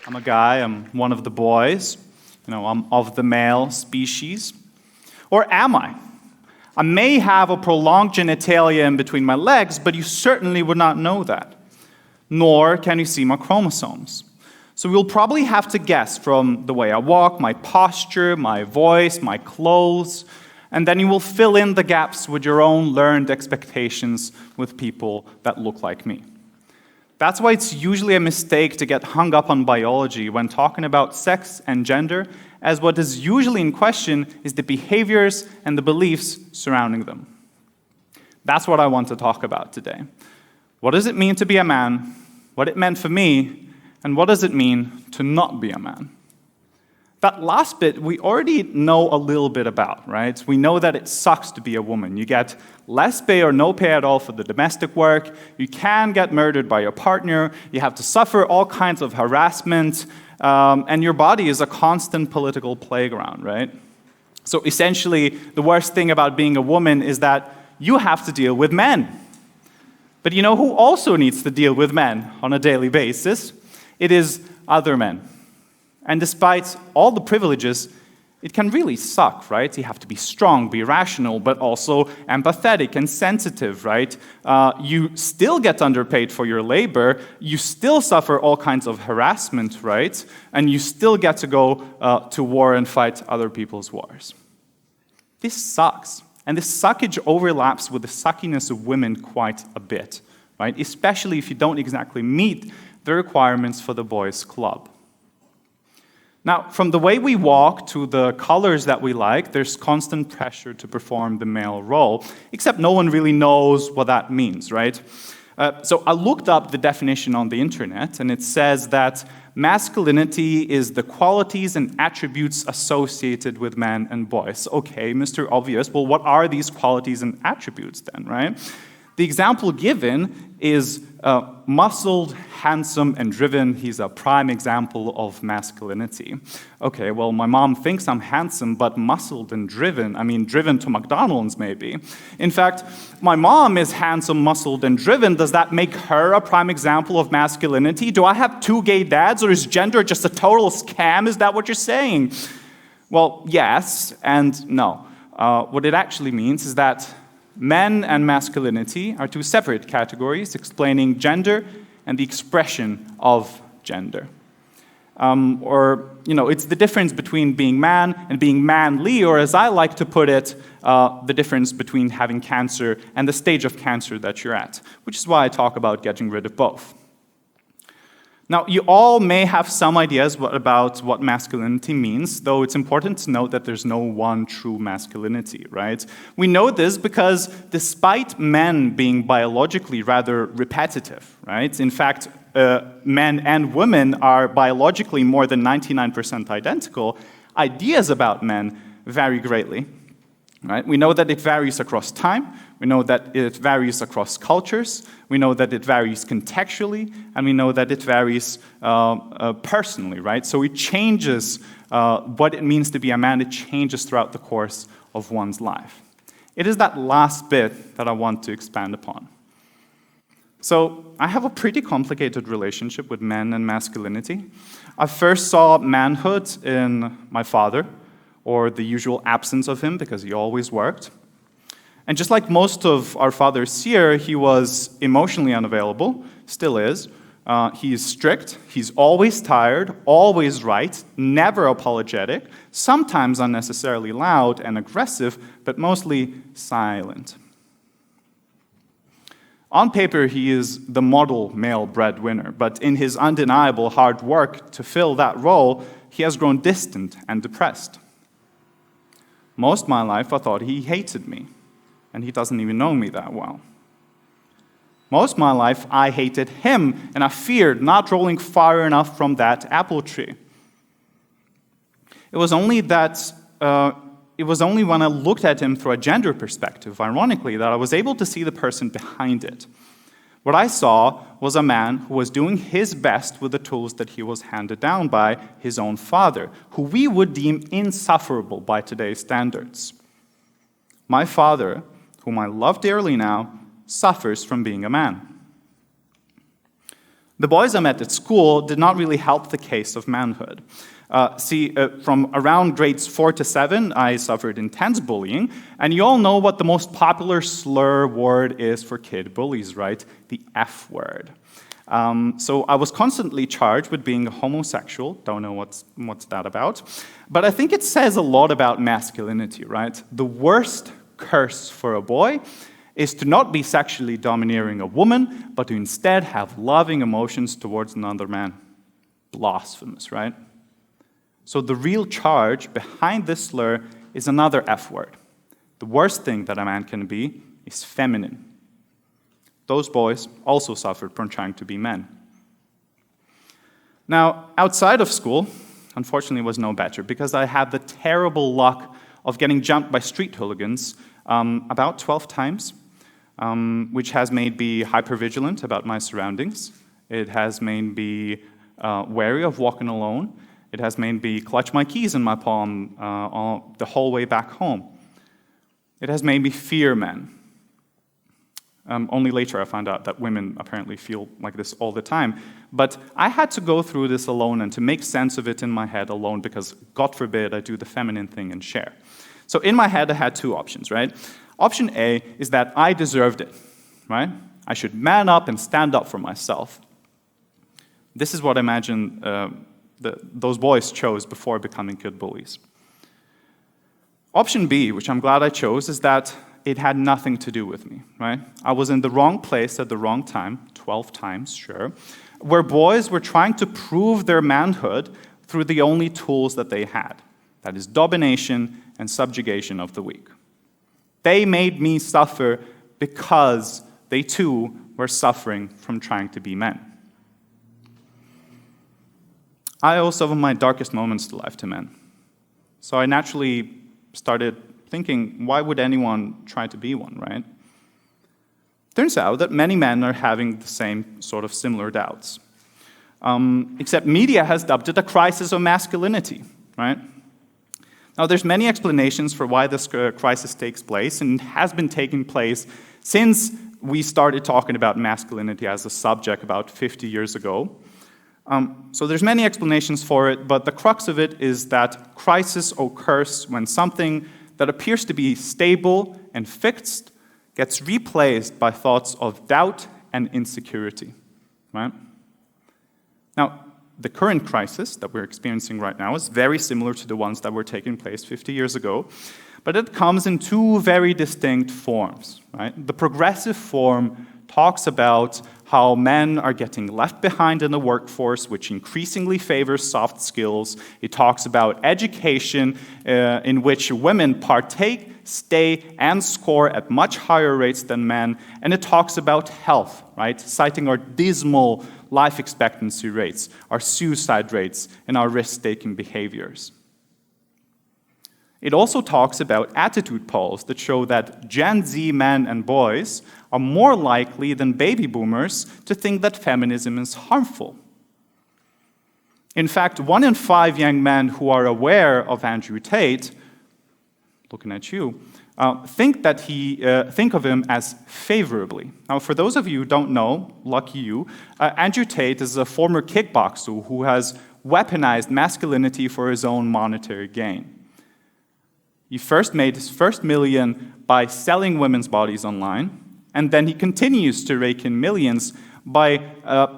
I'm a guy, I'm one of the boys, I'm of the male species. Or am I? I may have a prolonged genitalia in between my legs, but you certainly would not know that. Nor can you see my chromosomes. So we'll probably have to guess from the way I walk, my posture, my voice, my clothes, and then you will fill in the gaps with your own learned expectations with people that look like me. That's why it's usually a mistake to get hung up on biology when talking about sex and gender, as what is usually in question is the behaviors and the beliefs surrounding them. That's what I want to talk about today. What does it mean to be a man? What it meant for me? And what does it mean to not be a man? That last bit we already know a little bit about, right? We know that it sucks to be a woman. You get less pay or no pay at all for the domestic work. You can get murdered by your partner. You have to suffer all kinds of harassment. And your body is a constant political playground, right? So essentially, the worst thing about being a woman is that you have to deal with men. But you know who also needs to deal with men on a daily basis? It is other men. And despite all the privileges, it can really suck, right? You have to be strong, be rational, but also empathetic and sensitive, right? You still get underpaid for your labor. You still suffer all kinds of harassment, right? And you still get to go to war and fight other people's wars. This sucks. And this suckage overlaps with the suckiness of women quite a bit, right? Especially if you don't exactly meet the requirements for the boys' club. Now, from the way we walk to the colors that we like, there's constant pressure to perform the male role, except no one really knows what that means, right? So I looked up the definition on the internet, and it says that masculinity is the qualities and attributes associated with men and boys. Okay, Mr. Obvious, well, what are these qualities and attributes then, right? The example given is muscled, handsome, and driven. He's a prime example of masculinity. Okay, well, my mom thinks I'm handsome, but muscled and driven, driven to McDonald's maybe. In fact, my mom is handsome, muscled, and driven. Does that make her a prime example of masculinity? Do I have two gay dads, or is gender just a total scam? Is that what you're saying? Well, yes and no. What it actually means is that men and masculinity are two separate categories explaining gender and the expression of gender. It's the difference between being man and being manly, or as I like to put it, the difference between having cancer and the stage of cancer that you're at, which is why I talk about getting rid of both. Now, you all may have some ideas about what masculinity means, though it's important to note that there's no one true masculinity, right? We know this because despite men being biologically rather repetitive, right? In fact, men and women are biologically more than 99% identical, ideas about men vary greatly. Right? We know that it varies across time, we know that it varies across cultures, we know that it varies contextually, and we know that it varies personally, right? So it changes what it means to be a man, it changes throughout the course of one's life. It is that last bit that I want to expand upon. So I have a pretty complicated relationship with men and masculinity. I first saw manhood in my father, or the usual absence of him, because he always worked. And just like most of our fathers here, he was emotionally unavailable, still is. He is strict, he's always tired, always right, never apologetic, sometimes unnecessarily loud and aggressive, but mostly silent. On paper, he is the model male breadwinner, but in his undeniable hard work to fill that role, he has grown distant and depressed. Most of my life, I thought he hated me, and he doesn't even know me that well. Most of my life, I hated him, and I feared not rolling far enough from that apple tree. It was only when I looked at him through a gender perspective, ironically, that I was able to see the person behind it. What I saw was a man who was doing his best with the tools that he was handed down by his own father, who we would deem insufferable by today's standards. My father, whom I love dearly now, suffers from being a man. The boys I met at school did not really help the case of manhood. From around grades 4 to 7, I suffered intense bullying, and you all know what the most popular slur word is for kid bullies, right? The F word. So I was constantly charged with being a homosexual. Don't know what's that about. But I think it says a lot about masculinity, right? The worst curse for a boy is to not be sexually domineering a woman, but to instead have loving emotions towards another man. Blasphemous, right? So the real charge behind this slur is another F word. The worst thing that a man can be is feminine. Those boys also suffered from trying to be men. Now, outside of school, unfortunately, was no better, because I had the terrible luck of getting jumped by street hooligans about 12 times, which has made me hypervigilant about my surroundings. It has made me wary of walking alone. It has made me clutch my keys in my palm the whole way back home. It has made me fear men. Only later I found out that women apparently feel like this all the time. But I had to go through this alone and to make sense of it in my head alone, because God forbid I do the feminine thing and share. So in my head I had two options, right? Option A is that I deserved it, right? I should man up and stand up for myself. This is what I imagine those boys chose before becoming good bullies. Option B, which I'm glad I chose, is that it had nothing to do with me, right? I was in the wrong place at the wrong time, 12 times, sure, where boys were trying to prove their manhood through the only tools that they had. That is domination and subjugation of the weak. They made me suffer because they too were suffering from trying to be men. I owe some of my darkest moments to life to men. So I naturally started thinking, why would anyone try to be one, right? Turns out that many men are having the same sort of similar doubts. Except media has dubbed it a crisis of masculinity, right? Now, there's many explanations for why this crisis takes place, and it has been taking place since we started talking about masculinity as a subject about 50 years ago. So there's many explanations for it, but the crux of it is that crisis occurs when something that appears to be stable and fixed gets replaced by thoughts of doubt and insecurity, right? Now, the current crisis that we're experiencing right now is very similar to the ones that were taking place 50 years ago, but it comes in two very distinct forms, right? The progressive form talks about how men are getting left behind in the workforce, which increasingly favors soft skills. It talks about education in which women partake, stay, and score at much higher rates than men. And it talks about health, right? Citing our dismal life expectancy rates, our suicide rates, and our risk-taking behaviors. It also talks about attitude polls that show that Gen Z men and boys are more likely than baby boomers to think that feminism is harmful. In fact, 1 in 5 young men who are aware of Andrew Tate, looking at you, think of him as favorably. Now, for those of you who don't know, lucky you, Andrew Tate is a former kickboxer who has weaponized masculinity for his own monetary gain. He first made his first million by selling women's bodies online, and then he continues to rake in millions by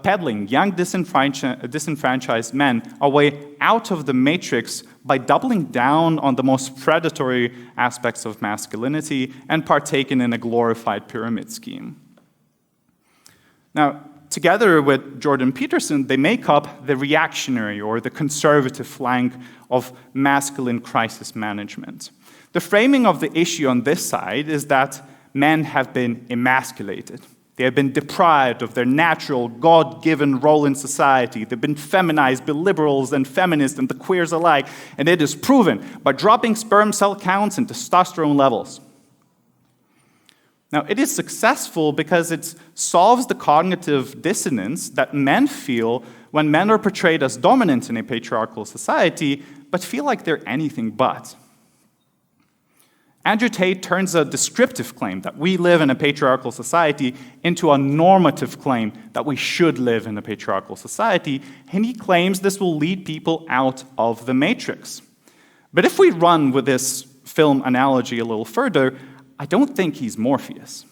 peddling young disenfranchised men away out of the matrix by doubling down on the most predatory aspects of masculinity and partaking in a glorified pyramid scheme. Now, together with Jordan Peterson, they make up the reactionary or the conservative flank of masculine crisis management. The framing of the issue on this side is that men have been emasculated. They have been deprived of their natural, God-given role in society. They've been feminized by liberals and feminists and the queers alike, and it is proven by dropping sperm cell counts and testosterone levels. Now, it is successful because it solves the cognitive dissonance that men feel when men are portrayed as dominant in a patriarchal society, but feel like they're anything but. Andrew Tate turns a descriptive claim that we live in a patriarchal society into a normative claim that we should live in a patriarchal society, and he claims this will lead people out of the matrix. But if we run with this film analogy a little further, I don't think he's Morpheus.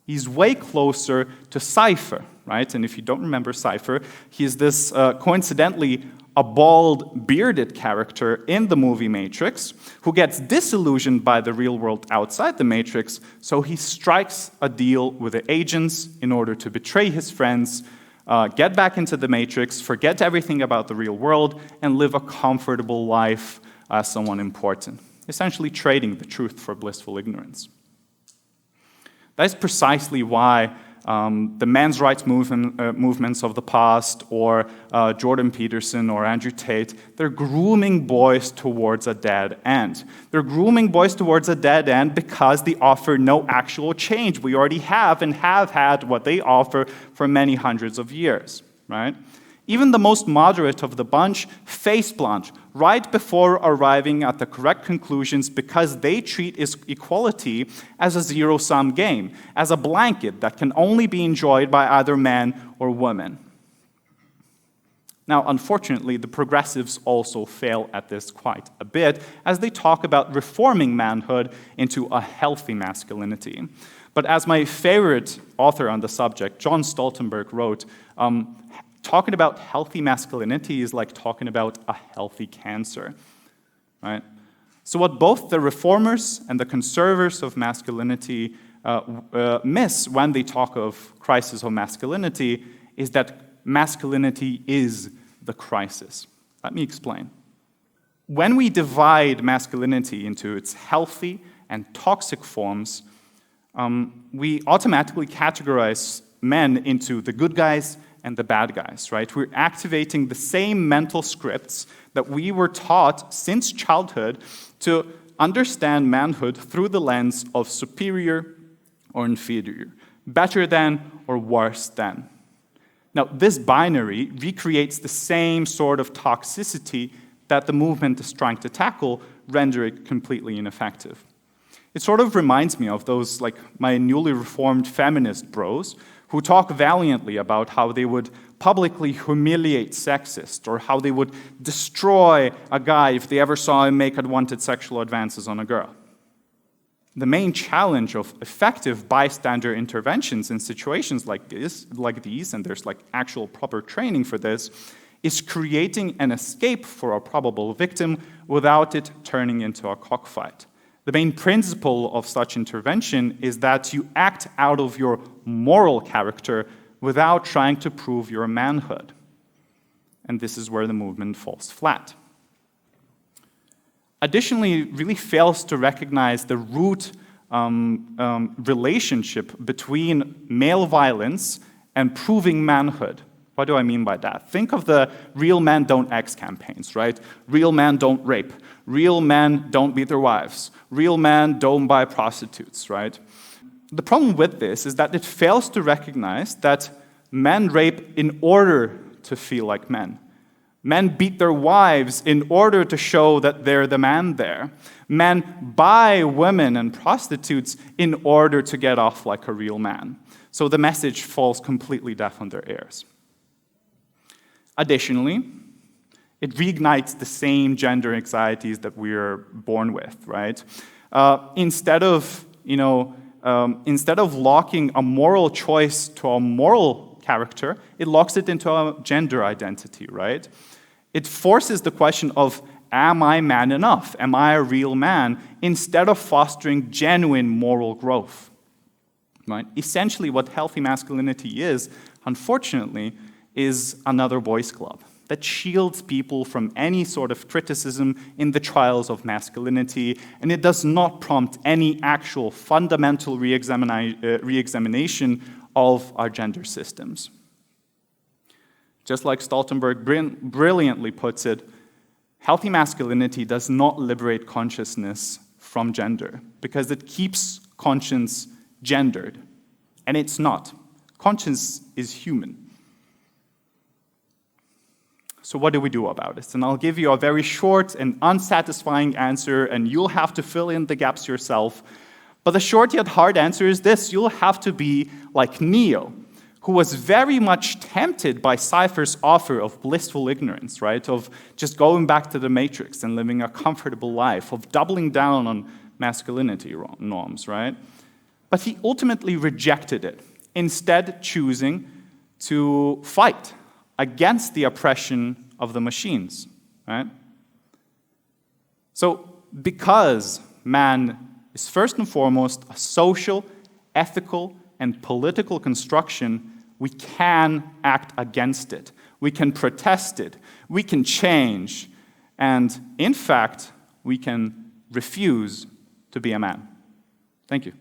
He's way closer to Cypher, right? And if you don't remember Cypher, he's this, coincidentally, a bald, bearded character in the movie Matrix who gets disillusioned by the real world outside the Matrix, so he strikes a deal with the agents in order to betray his friends, get back into the Matrix, forget everything about the real world, and live a comfortable life as someone important, essentially trading the truth for blissful ignorance. That is precisely why the men's rights movements of the past, or Jordan Peterson or Andrew Tate, they're grooming boys towards a dead end. They're grooming boys towards a dead end because they offer no actual change. We already have and have had what they offer for many hundreds of years, right? Even the most moderate of the bunch face plant right before arriving at the correct conclusions because they treat equality as a zero-sum game, as a blanket that can only be enjoyed by either men or women. Now, unfortunately, the progressives also fail at this quite a bit as they talk about reforming manhood into a healthy masculinity. But as my favorite author on the subject, John Stoltenberg, wrote, talking about healthy masculinity is like talking about a healthy cancer, right? So what both the reformers and the conservators of masculinity miss when they talk of crisis of masculinity is that masculinity is the crisis. Let me explain. When we divide masculinity into its healthy and toxic forms, we automatically categorize men into the good guys and the bad guys, right? We're activating the same mental scripts that we were taught since childhood to understand manhood through the lens of superior or inferior, better than or worse than. Now, this binary recreates the same sort of toxicity that the movement is trying to tackle, render it completely ineffective. It sort of reminds me of those, like my newly reformed feminist bros, who talk valiantly about how they would publicly humiliate sexists or how they would destroy a guy if they ever saw him make unwanted sexual advances on a girl. The main challenge of effective bystander interventions in situations like these, and there's like actual proper training for this, is creating an escape for a probable victim without it turning into a cockfight. The main principle of such intervention is that you act out of your moral character without trying to prove your manhood. And this is where the movement falls flat. Additionally, it really fails to recognize the root relationship between male violence and proving manhood. What do I mean by that? Think of the Real Men Don't X campaigns, right? Real men don't rape. Real men don't beat their wives. Real men don't buy prostitutes, right? The problem with this is that it fails to recognize that men rape in order to feel like men. Men beat their wives in order to show that they're the man there. Men buy women and prostitutes in order to get off like a real man. So the message falls completely deaf on their ears. Additionally, it reignites the same gender anxieties that we're born with, right? Instead of locking a moral choice to a moral character, it locks it into a gender identity, right? It forces the question of, am I man enough? Am I a real man? Instead of fostering genuine moral growth, right? Essentially, what healthy masculinity is, unfortunately, is another boys' club that shields people from any sort of criticism in the trials of masculinity, and it does not prompt any actual fundamental re-examination of our gender systems. Just like Stoltenberg brilliantly puts it, healthy masculinity does not liberate consciousness from gender, because it keeps conscience gendered, and it's not. Conscience is human. So what do we do about it? And I'll give you a very short and unsatisfying answer, and you'll have to fill in the gaps yourself. But the short yet hard answer is this: you'll have to be like Neo, who was very much tempted by Cypher's offer of blissful ignorance, right? Of just going back to the Matrix and living a comfortable life, of doubling down on masculinity norms, right? But he ultimately rejected it, instead choosing to fight against the oppression of the machines, right? So, because man is first and foremost a social, ethical, and political construction, we can act against it. We can protest it. We can change. And in fact, we can refuse to be a man. Thank you.